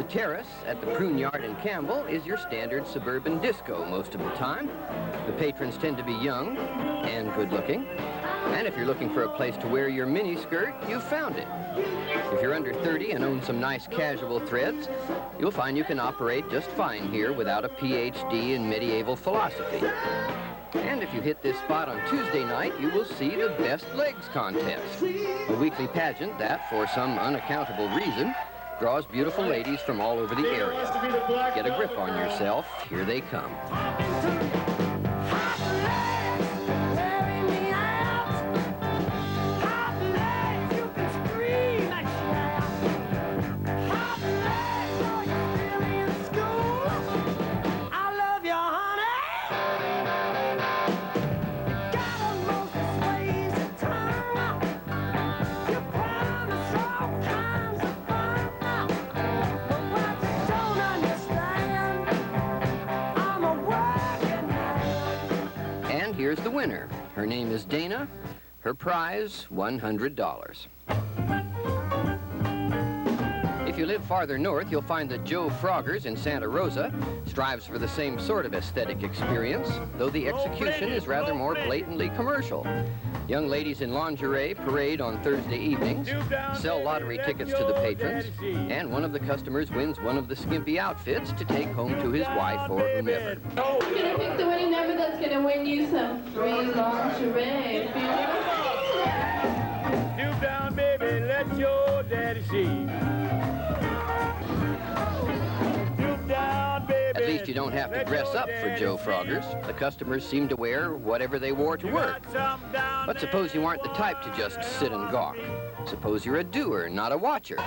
Terrace at the Prune Yard in Campbell is your standard suburban disco most of the time. The patrons tend to be young and good-looking. And if you're looking for a place to wear your miniskirt, you've found it. If you're under 30 and own some nice casual threads, you'll find you can operate just fine here without a PhD in medieval philosophy. And if you hit this spot on Tuesday night, you will see the Best Legs contest, a weekly pageant that, for some unaccountable reason, draws beautiful ladies from all over the area. Get a grip on yourself. Here they come. Here's the winner. Her name is Dana. Her prize, $100. If you live farther north, you'll find that Joe Froggers in Santa Rosa strives for the same sort of aesthetic experience, though the execution is rather more blatantly commercial. Young ladies in lingerie parade on Thursday evenings, sell lottery tickets to the patrons, and one of the customers wins one of the skimpy outfits to take home to his wife or whomever. I'm gonna pick the winning number that's gonna win you some free lingerie. Stoop down, baby, let your daddy see. At least you don't have to dress up for Joe Froggers. The customers seem to wear whatever they wore to work. But suppose you aren't the type to just sit and gawk. Suppose you're a doer, not a watcher.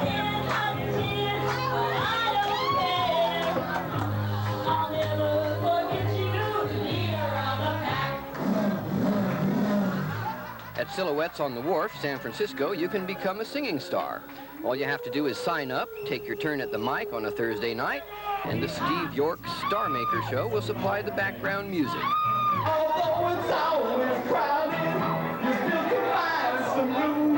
At Silhouettes on the Wharf, San Francisco, you can become a singing star. All you have to do is sign up, take your turn at the mic on a Thursday night, and the Steve York Star Maker Show will supply the background music. Although it's always crowded, you still can find some room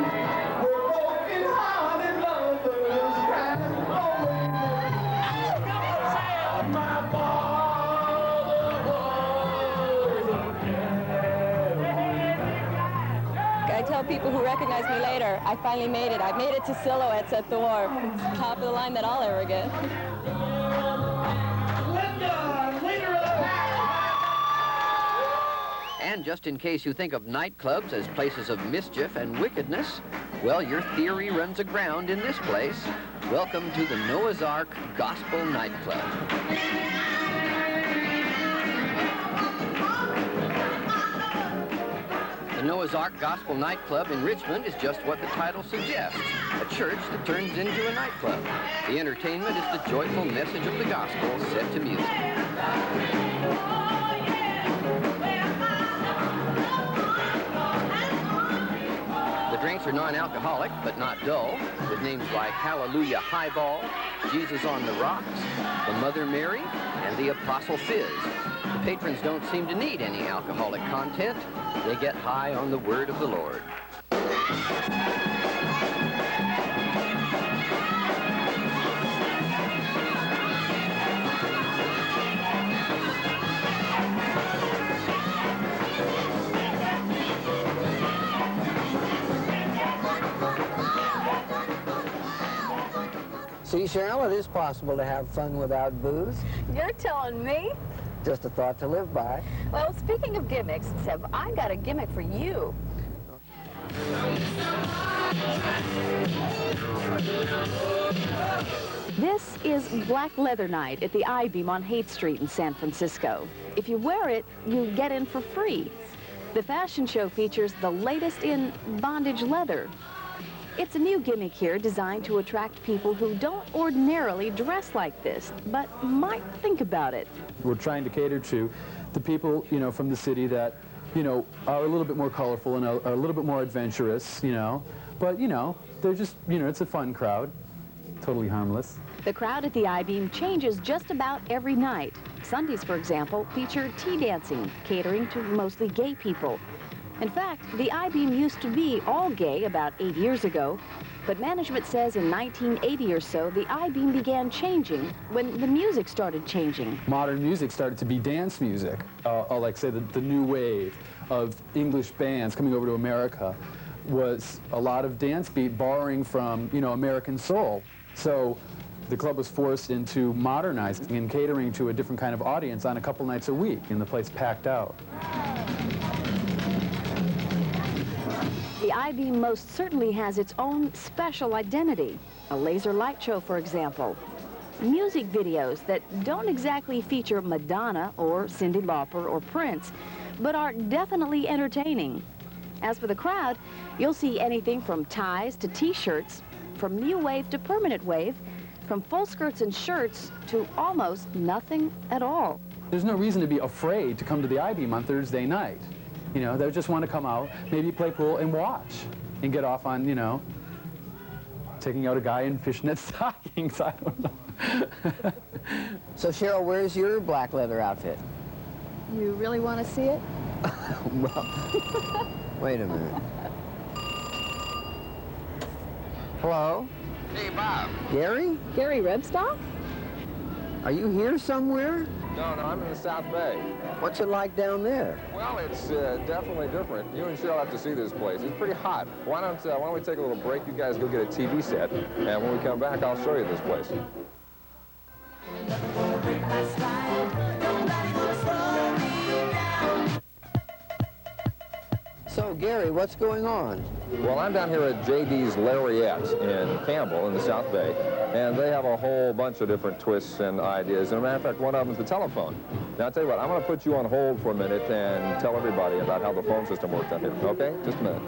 for broken-hearted lovers crying over my I tell people who recognize me later, I finally made it. I made it to Silhouettes at the Wharf. It's the top of the line that I'll ever get. And just in case you think of nightclubs as places of mischief and wickedness, well, your theory runs aground in this place. Welcome to the Noah's Ark Gospel Nightclub. The Noah's Ark Gospel Nightclub in Richmond is just what the title suggests, a church that turns into a nightclub. The entertainment is the joyful message of the gospel set to music. The drinks are non-alcoholic, but not dull, with names like Hallelujah Highball, Jesus on the Rocks, the Mother Mary, and the Apostle Fizz. The patrons don't seem to need any alcoholic content. They get high on the word of the Lord. See, Cheryl, it is possible to have fun without booze. You're telling me? Just a thought to live by. Well, speaking of gimmicks, Seb, I got a gimmick for you. This is Black Leather Night at the I-Beam on Haight Street in San Francisco. If you wear it, you get in for free. The fashion show features the latest in bondage leather. It's a new gimmick here designed to attract people who don't ordinarily dress like this, but might think about it. We're trying to cater to the people, you know, from the city that, you know, are a little bit more colorful and are a little bit more adventurous, you know. But, you know, they're just, you know, it's a fun crowd. Totally harmless. The crowd at the I-Beam changes just about every night. Sundays, for example, feature tea dancing, catering to mostly gay people. In fact, the I-Beam used to be all gay about 8 years ago, But management says in 1980 or so, the I-beam began changing when the music started changing. Modern music started to be dance music, like say the new wave of English bands coming over to America was a lot of dance beat borrowing from, you know, American soul. So the club was forced into modernizing and catering to a different kind of audience on a couple nights a week, and the place packed out. The I-beam most certainly has its own special identity. A laser light show, for example. Music videos that don't exactly feature Madonna or Cyndi Lauper or Prince, but are definitely entertaining. As for the crowd, you'll see anything from ties to T-shirts, from new wave to permanent wave, from full skirts and shirts to almost nothing at all. There's no reason to be afraid to come to the I-beam on Thursday night. You know, they just want to come out, maybe play pool and watch, and get off on, you know, taking out a guy in fishnet stockings, I don't know. So, Cheryl, where's your black leather outfit? You really want to see it? Well, wait a minute. Hello? Hey, Bob. Gary? Gary Rebstock? Are you here somewhere? No, I'm in the South Bay. What's it like down there? Well, it's definitely different. You and Cheryl have to see this place. It's pretty hot. Why don't we take a little break? You guys go get a TV set, and when we come back, I'll show you this place. So, Gary, what's going on? Well, I'm down here at JD's Lariat in Campbell in the South Bay, and they have a whole bunch of different twists and ideas. And a matter of fact, one of them is the telephone. Now, I'll tell you what, I'm going to put you on hold for a minute and tell everybody about how the phone system works down here, okay? Just a minute.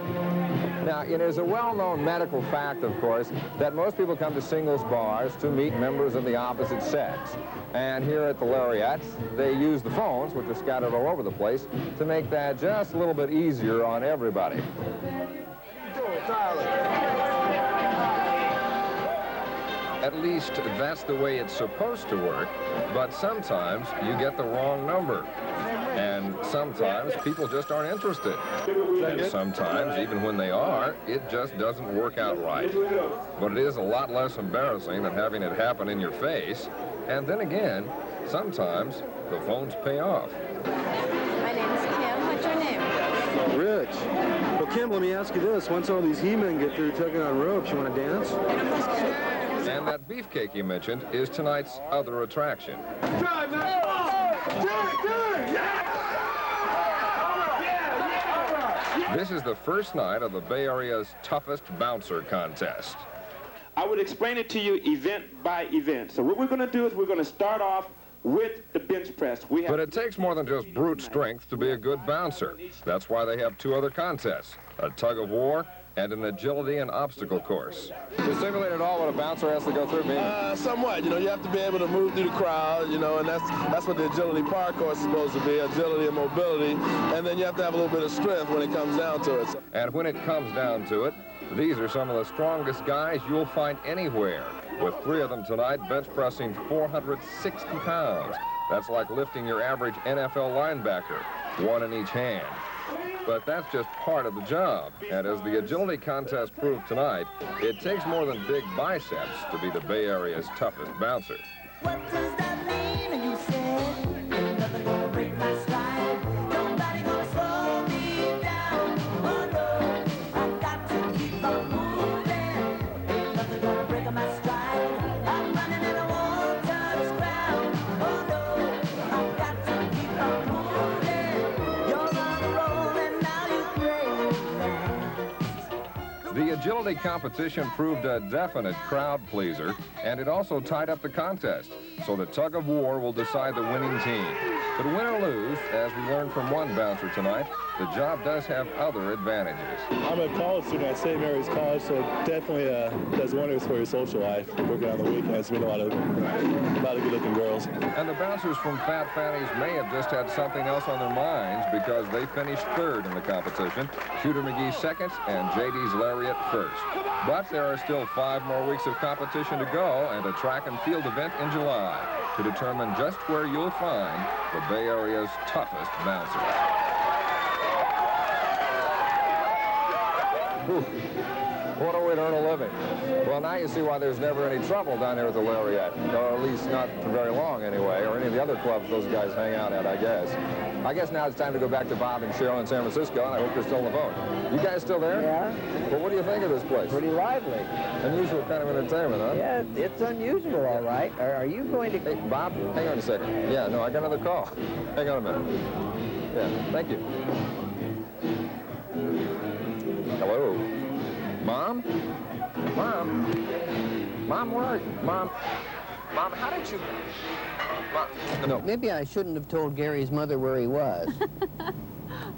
Now, it is a well-known medical fact, of course, that most people come to singles bars to meet members of the opposite sex. And here at the Lariat, they use the phones, which are scattered all over the place, to make that just a little bit easier on everybody. At least that's the way it's supposed to work, but sometimes you get the wrong number. And sometimes people just aren't interested. And sometimes, even when they are, it just doesn't work out right. But it is a lot less embarrassing than having it happen in your face. And then again, sometimes the phones pay off. My name is Kim. What's your name? Rich. Well, Kim, let me ask you this. Once all these he-men get through tugging on ropes, you want to dance? And that beefcake you mentioned is tonight's other attraction. Drive, man! This is the first night of the Bay Area's toughest bouncer contest. I would explain it to you event by event. So what we're going to do is we're going to start off with the bench press. But it takes more than just brute strength to be a good bouncer. That's why they have two other contests, a tug of war and an agility and obstacle course. To simulate it all what a bouncer has to go through, somewhat. You know, you have to be able to move through the crowd, you know, and that's what the agility park course is supposed to be, agility and mobility. And then you have to have a little bit of strength when it comes down to it. And when it comes down to it, these are some of the strongest guys you'll find anywhere, with three of them tonight bench pressing 460 pounds. That's like lifting your average NFL linebacker, one in each hand. But that's just part of the job. And as the agility contest proved tonight, it takes more than big biceps to be the Bay Area's toughest bouncer. What does that mean? You said, nothing gonna break my stride. Nobody gonna slow me down. Oh no, I got to keep on moving. Ain't nothing gonna break my stride. I'm running and I won't touch ground. Oh no, I got to keep on moving. You're on a roll and now you play. The agility competition proved a definite crowd pleaser, and it also tied up the contest. So the tug of war will decide the winning team. But win or lose, as we learned from one bouncer tonight, the job does have other advantages. I'm a college student at St. Mary's College, so it definitely does wonders for your social life. Working on the weekends, meet a lot of good-looking girls. And the bouncers from Fat Fanny's may have just had something else on their minds because they finished third in the competition, Shooter McGee second, and JD's Lariat first. But there are still 5 more weeks of competition to go and a track and field event in July to determine just where you'll find the Bay Area's toughest bouncers. Whew. What a way to earn a living. Well, now you see why there's never any trouble down here at the Lariat, or at least not for very long anyway, or any of the other clubs those guys hang out at, I guess. I guess now it's time to go back to Bob and Cheryl in San Francisco, and I hope they're still on the phone. You guys still there? Yeah. Well, what do you think of this place? Pretty lively. Unusual kind of entertainment, huh? Yeah, it's unusual, all right. Are you going to... Hey, Bob, hang on a second. Yeah, no, I got another call. Hang on a minute. Yeah, thank you. Hello? Mom? Mom? Mom, where are you? Mom, how did you... Mom, no. Maybe I shouldn't have told Gary's mother where he was.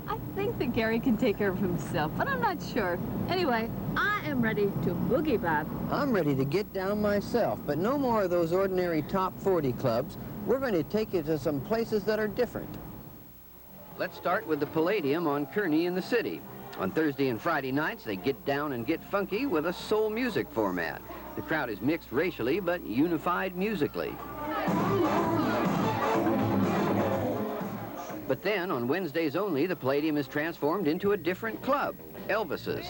I think that Gary can take care of himself, but I'm not sure. Anyway, I am ready to boogie, Bob. I'm ready to get down myself, but no more of those ordinary top 40 clubs. We're going to take you to some places that are different. Let's start with the Palladium on Kearny in the city. On Thursday and Friday nights, they get down and get funky with a soul music format. The crowd is mixed racially, but unified musically. But then, on Wednesdays only, the Palladium is transformed into a different club, Elvis's.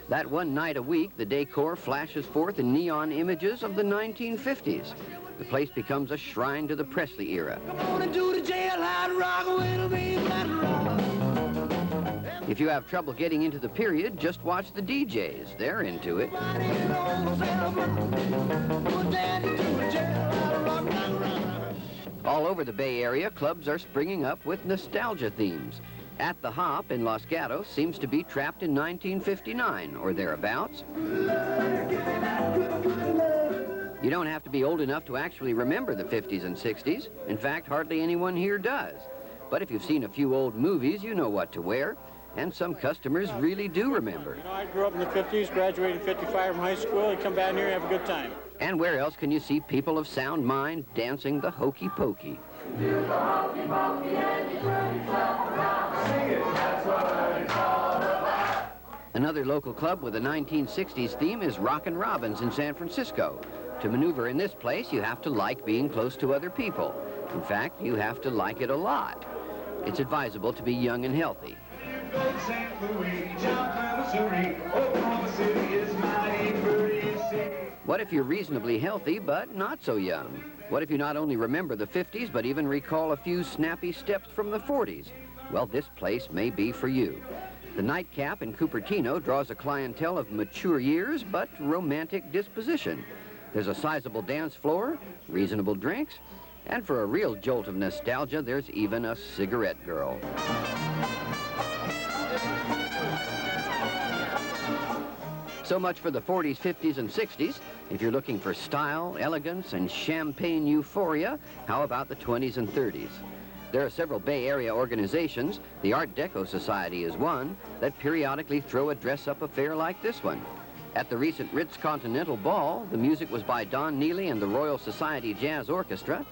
That one night a week, the decor flashes forth in neon images of the 1950s. The place becomes a shrine to the Presley era. If you have trouble getting into the period, just watch the DJs. They're into it. All over the Bay Area, clubs are springing up with nostalgia themes. At the Hop in Los Gatos seems to be trapped in 1959 or thereabouts. You don't have to be old enough to actually remember the 50s and 60s. In fact, hardly anyone here does. But if you've seen a few old movies, you know what to wear. And some customers really do remember. You know, I grew up in the 50s, graduated in 55 from high school, and come down here and have a good time. And where else can you see people of sound mind dancing the hokey pokey? Another local club with a 1960s theme is Rockin' Robin's in San Francisco. To maneuver in this place, you have to like being close to other people. In fact, you have to like it a lot. It's advisable to be young and healthy. What if you're reasonably healthy, but not so young? What if you not only remember the 50s, but even recall a few snappy steps from the 40s? Well, this place may be for you. The Nightcap in Cupertino draws a clientele of mature years, but romantic disposition. There's a sizable dance floor, reasonable drinks, and for a real jolt of nostalgia, there's even a cigarette girl. So much for the 40s, 50s, and 60s. If you're looking for style, elegance, and champagne euphoria, how about the 20s and 30s? There are several Bay Area organizations, the Art Deco Society is one, that periodically throw a dress-up affair like this one. At the recent Ritz Continental Ball, the music was by Don Neely and the Royal Society Jazz Orchestra.